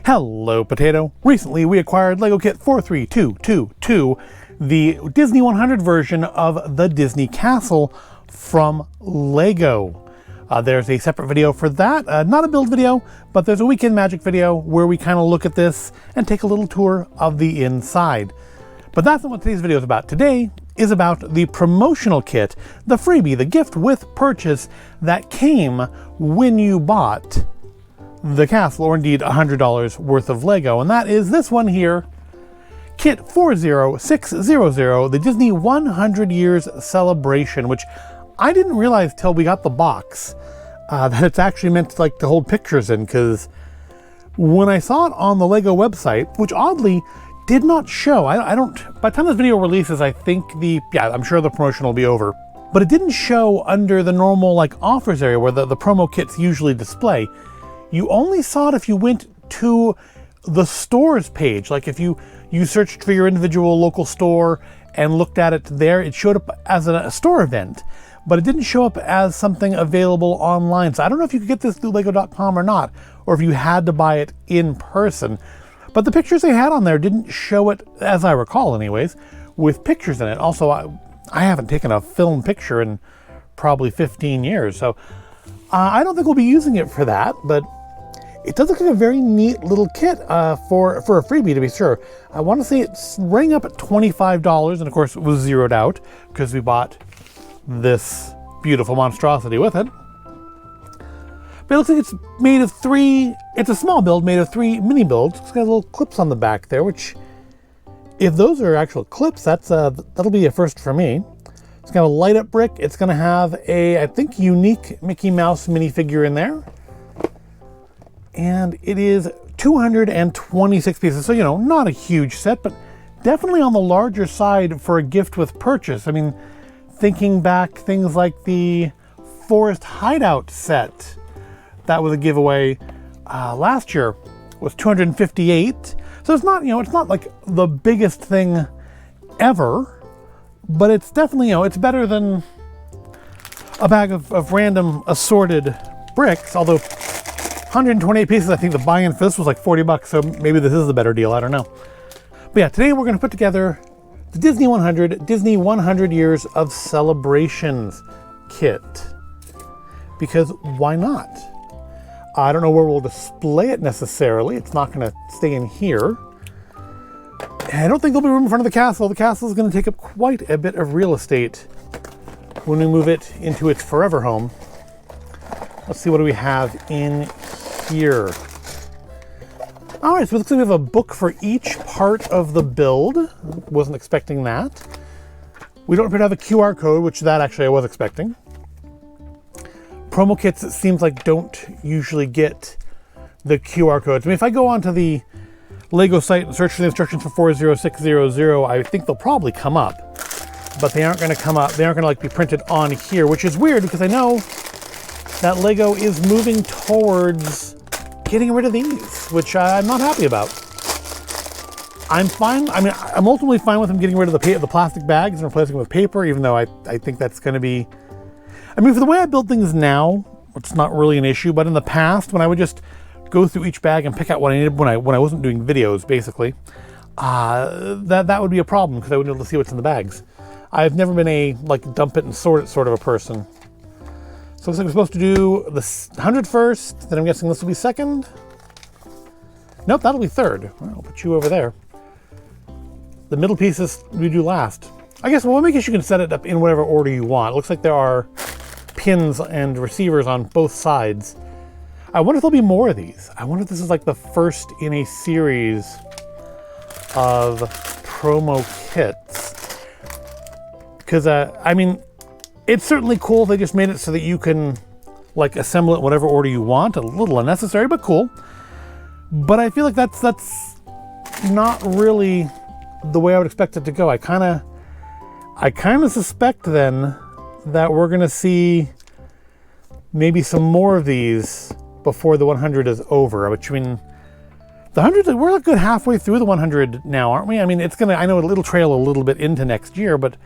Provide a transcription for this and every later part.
Hello, Potato. Recently, we acquired LEGO Kit 43222, the Disney 100 version of the Disney Castle from LEGO. There's a separate video for that, not a build video, but there's a Weekend Magic video where we kind of look at this and take a little tour of the inside. But that's not what today's video is about. Today is about the promotional kit, the freebie, the gift with purchase that came when you bought the castle, or indeed $100 worth of LEGO, and that is this one here, Kit 40600, the Disney 100 Years Celebration, which I didn't realize till we got the box that it's actually meant to hold pictures in, because when I saw it on the LEGO website, which oddly did not show, I don't, by the time this video releases, I think I'm sure the promotion will be over, but it didn't show under the normal offers area where the promo kits usually display. You only saw it if you went to the stores page. Like if you searched for your individual local store and looked at it there, it showed up as a store event, but it didn't show up as something available online. So I don't know if you could get this through lego.com or not, or if you had to buy it in person. But the pictures they had on there didn't show it, as I recall anyways, with pictures in it. Also, I haven't taken a film picture in probably 15 years, so I don't think we'll be using it for that, but it does look like a very neat little kit for a freebie, to be sure. I want to say it's running up at $25, and of course it was zeroed out because we bought this beautiful monstrosity with it. But it looks like it's made of it's a small build made of 3 mini builds. It's got little clips on the back there, which, if those are actual clips, that'll be a first for me. It's got a light up brick. It's going to have I think, unique Mickey Mouse minifigure in there. And it is 226 pieces. So, not a huge set, but definitely on the larger side for a gift with purchase. I mean, thinking back, things like the Forest Hideout set that was a giveaway last year was 258. So it's not, it's not like the biggest thing ever, but it's definitely, it's better than a bag of random assorted bricks, although 128 pieces, I think the buy-in for this was like $40, so maybe this is a better deal, I don't know. But yeah, today we're going to put together the Disney 100 Years of Celebrations kit. Because why not? I don't know where we'll display it necessarily. It's not going to stay in here. And I don't think there'll be room in front of the castle. The castle is going to take up quite a bit of real estate when we move it into its forever home. Let's see, what do we have in here? All right, so it looks like we have a book for each part of the build. Wasn't expecting that. We don't appear to have a QR code, which that actually I was expecting. Promo kits, it seems like, don't usually get the QR codes. I mean, if I go onto the LEGO site and search for the instructions for 40600, I think they'll probably come up, but they aren't going to come up. They aren't going to be printed on here, which is weird because I know that LEGO is moving towards getting rid of these, which I'm not happy about. I'm fine. I mean, I'm ultimately fine with them getting rid of the plastic bags and replacing them with paper, even though I think that's going to be, I mean, for the way I build things now, it's not really an issue, but in the past, when I would just go through each bag and pick out what I needed when I wasn't doing videos, basically, that would be a problem because I wouldn't be able to see what's in the bags. I've never been a dump it and sort it sort of a person. So it looks like we're supposed to do the 100 first, then I'm guessing this will be second. Nope, that'll be third. Well, I'll put you over there. The middle pieces we do last. I guess, well, I guess you can set it up in whatever order you want. It looks like there are pins and receivers on both sides. I wonder if there'll be more of these. I wonder if this is the first in a series of promo kits. Because, I mean, it's certainly cool they just made it so that you can assemble it in whatever order you want. A little unnecessary, but cool. But I feel like that's not really the way I would expect it to go. I kind of suspect then that we're going to see maybe some more of these before the 100 is over. Which, I mean, the 100, we're a good halfway through the 100 now, aren't we? I mean, I know it'll trail a little bit into next year, but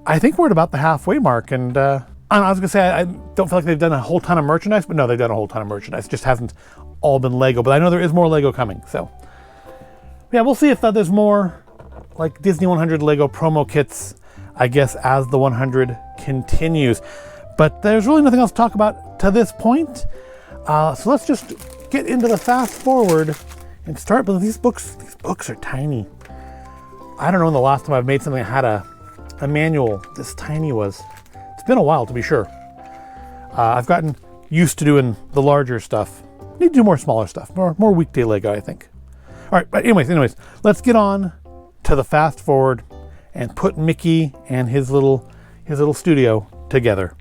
I think we're at about the halfway mark, and I was going to say, I don't feel like they've done a whole ton of merchandise, but no, they've done a whole ton of merchandise. It just hasn't all been Lego, but I know there is more Lego coming. So yeah, we'll see if there's more like Disney 100 Lego promo kits, I guess, as the 100 continues. But there's really nothing else to talk about to this point. So let's just get into the fast forward and start. But these books are tiny. I don't know when the last time I've made something that had a manual this tiny was. It's been a while, to be sure. I've gotten used to doing the larger stuff. Need to do more smaller stuff, more weekday Lego, I think. All right, but anyways, let's get on to the fast forward and put Mickey and his little studio together.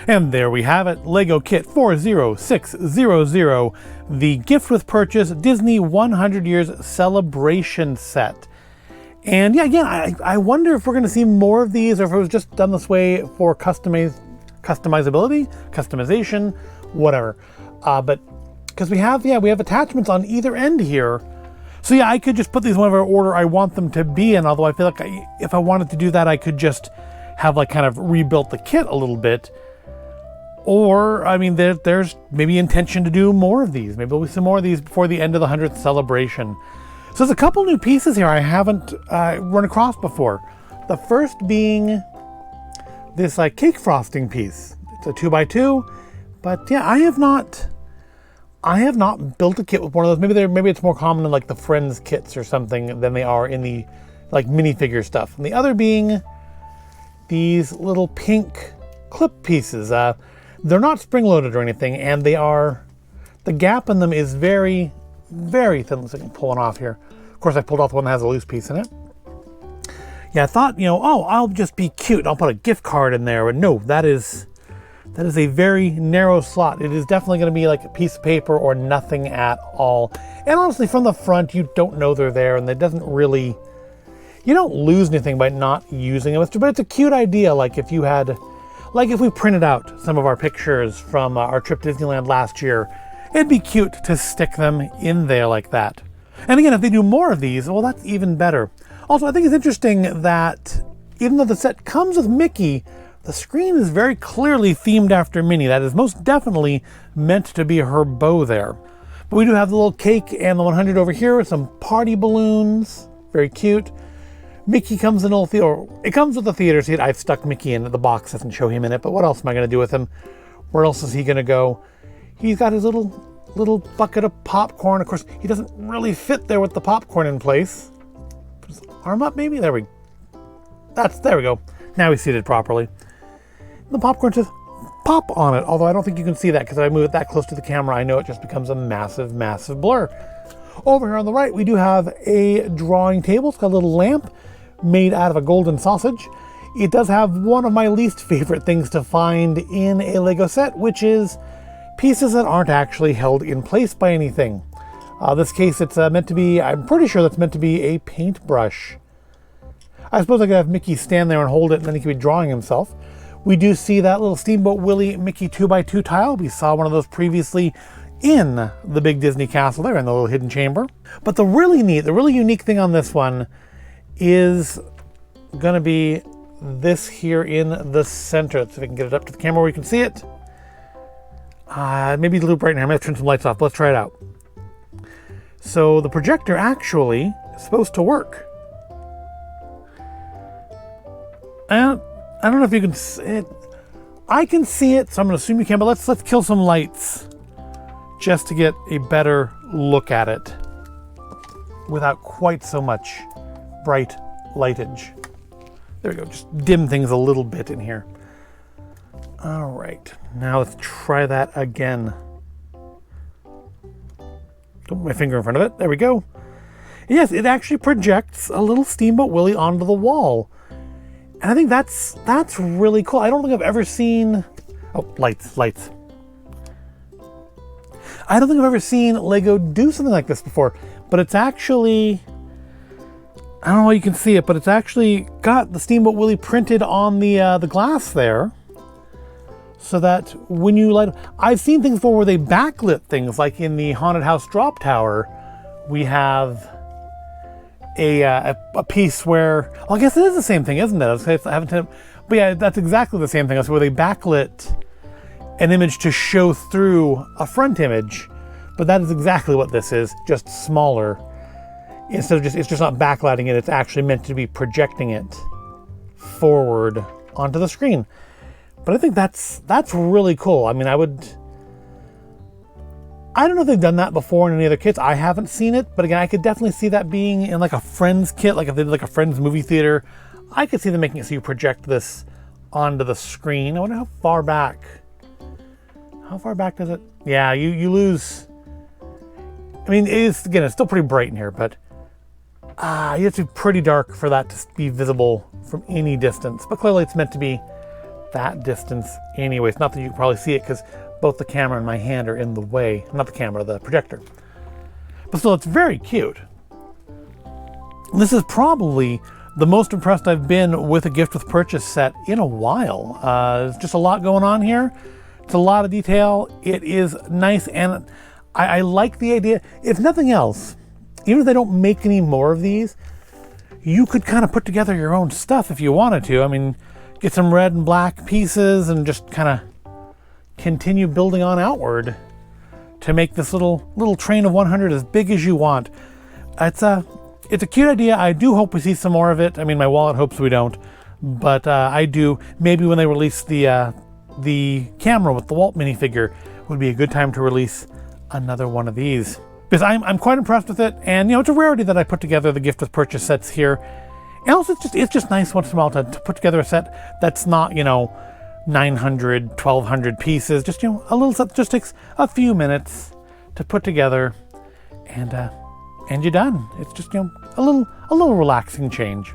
And there we have it, Lego Kit 40600, the gift with purchase Disney 100 Years Celebration Set. And yeah, again, I wonder if we're going to see more of these, or if it was just done this way for customizability, customization, whatever. But because we have attachments on either end here. So yeah, I could just put these in whatever order I want them to be in, although I feel like if I wanted to do that, I could just have like kind of rebuilt the kit a little bit. Or, I mean, there's maybe intention to do more of these. Maybe there'll be some more of these before the end of the 100th celebration. So there's a couple new pieces here I haven't run across before. The first being this like cake frosting piece. It's a 2x2, but yeah, I have not built a kit with one of those. Maybe it's more common in like the Friends kits or something than they are in the like minifigure stuff. And the other being these little pink clip pieces. They're not spring-loaded or anything, and the gap in them is very, very thin. Let's see if I can pull one off here. Of course, I pulled off the one that has a loose piece in it. Yeah, I thought, I'll just be cute. I'll put a gift card in there, but no, that is a very narrow slot. It is definitely going to be like a piece of paper or nothing at all. And honestly, from the front, you don't know they're there, and it doesn't really, you don't lose anything by not using them. But it's a cute idea, like if we printed out some of our pictures from our trip to Disneyland last year, it'd be cute to stick them in there like that. And again, if they do more of these, well, that's even better. Also, I think it's interesting that even though the set comes with Mickey, the screen is very clearly themed after Minnie. That is most definitely meant to be her bow there. But we do have the little cake and the 100 over here with some party balloons. Very cute. Mickey comes in it comes with a theater seat. I've stuck Mickey in it. The box doesn't show him in it, but what else am I going to do with him? Where else is he going to go? He's got his little bucket of popcorn. Of course, he doesn't really fit there with the popcorn in place. Put his arm up, maybe? There we go. Now he's seated properly. The popcorn's just pop on it, although I don't think you can see that because if I move it that close to the camera, I know it just becomes a massive, massive blur. Over here on the right, we do have a drawing table. It's got a little lamp made out of a golden sausage. It does have one of my least favorite things to find in a Lego set, which is pieces that aren't actually held in place by anything. This case, it's meant to be, I'm pretty sure that's meant to be a paintbrush. I suppose I could have Mickey stand there and hold it and then he could be drawing himself. We do see that little Steamboat Willie Mickey 2x2 tile. We saw one of those previously in the big Disney castle there in the little hidden chamber. But the really neat, the really unique thing on this one is gonna be this here in the center. Let's see if I can get it up to the camera where you can see it. Maybe the loop right now. I'm gonna turn some lights off. Let's try it out. So the projector actually is supposed to work. And I don't know if you can see it. I can see it, so I'm gonna assume you can, but let's kill some lights just to get a better look at it without quite so much bright lightage. There we go, just dim things a little bit in here. All right, now let's try that again. Put my finger in front of it, there we go. Yes, it actually projects a little Steamboat Willie onto the wall. And I think that's really cool. I don't think I've ever seen, oh, lights. I don't think I've ever seen Lego do something like this before, but it's actually, I don't know how you can see it, but it's actually got the Steamboat Willie printed on the glass there, so that when you light, I've seen things before where they backlit things, like in the Haunted House Drop Tower, we have a piece where, well, I guess it is the same thing, isn't it? I haven't, but yeah, that's exactly the same thing. That's where they backlit an image to show through a front image, but that is exactly what this is, just smaller. Instead of it's just not backlighting it, it's actually meant to be projecting it forward onto the screen. But I think that's really cool. I mean, I don't know if they've done that before in any other kits. I haven't seen it, but again, I could definitely see that being in like a Friends kit, like if they did like a Friends movie theater. I could see them making it so you project this onto the screen. I wonder how far back does it? Yeah, you lose. I mean, it's still pretty bright in here, but you have to be pretty dark for that to be visible from any distance. But clearly it's meant to be that distance anyways. Not that you can probably see it because both the camera and my hand are in the way. Not the camera, the projector. But still, it's very cute. This is probably the most impressed I've been with a gift with purchase set in a while. There's just a lot going on here. It's a lot of detail. It is nice, and I like the idea. If nothing else, even if they don't make any more of these, you could kind of put together your own stuff if you wanted to. I mean, get some red and black pieces and just kind of continue building on outward to make this little train of 100 as big as you want. It's a cute idea. I do hope we see some more of it. I mean, my wallet hopes we don't, but I do. Maybe when they release the camera with the Walt minifigure would be a good time to release another one of these, because I'm quite impressed with it. And it's a rarity that I put together the gift with purchase sets here. And also it's just nice once in a while to put together a set that's not 900, 1200 pieces. Just a little set that just takes a few minutes to put together, and you're done. It's just a little relaxing change.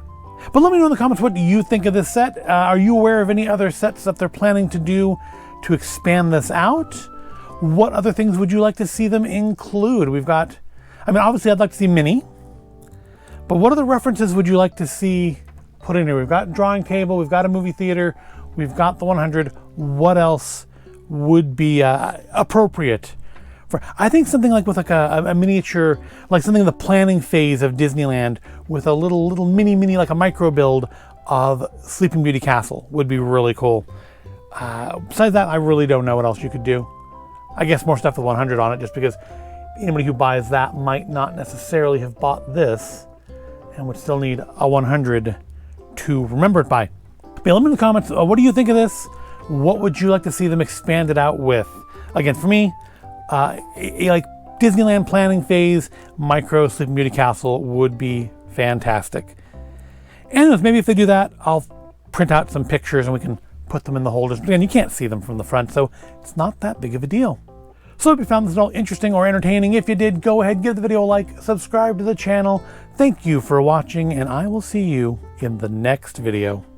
But let me know in the comments, what do you think of this set? Are you aware of any other sets that they're planning to do to expand this out? What other things would you like to see them include? Obviously I'd like to see Minnie, but what other references would you like to see put in here? We've got drawing table, we've got a movie theater, we've got the 100. What else would be appropriate? I think something like with a miniature, like something in the planning phase of Disneyland with a little mini, like a micro build of Sleeping Beauty Castle would be really cool. Besides that, I really don't know what else you could do. I guess more stuff with 100 on it, just because anybody who buys that might not necessarily have bought this and would still need a 100 to remember it by. But let me know in the comments, what do you think of this? What would you like to see them expanded out with? Again, for me, like Disneyland planning phase, micro Sleeping Beauty Castle would be fantastic. Anyways, maybe if they do that, I'll print out some pictures and we can put them in the holders. But again, you can't see them from the front, so it's not that big of a deal. So if you found this at all interesting or entertaining, if you did, go ahead, give the video a like, subscribe to the channel. Thank you for watching, and I will see you in the next video.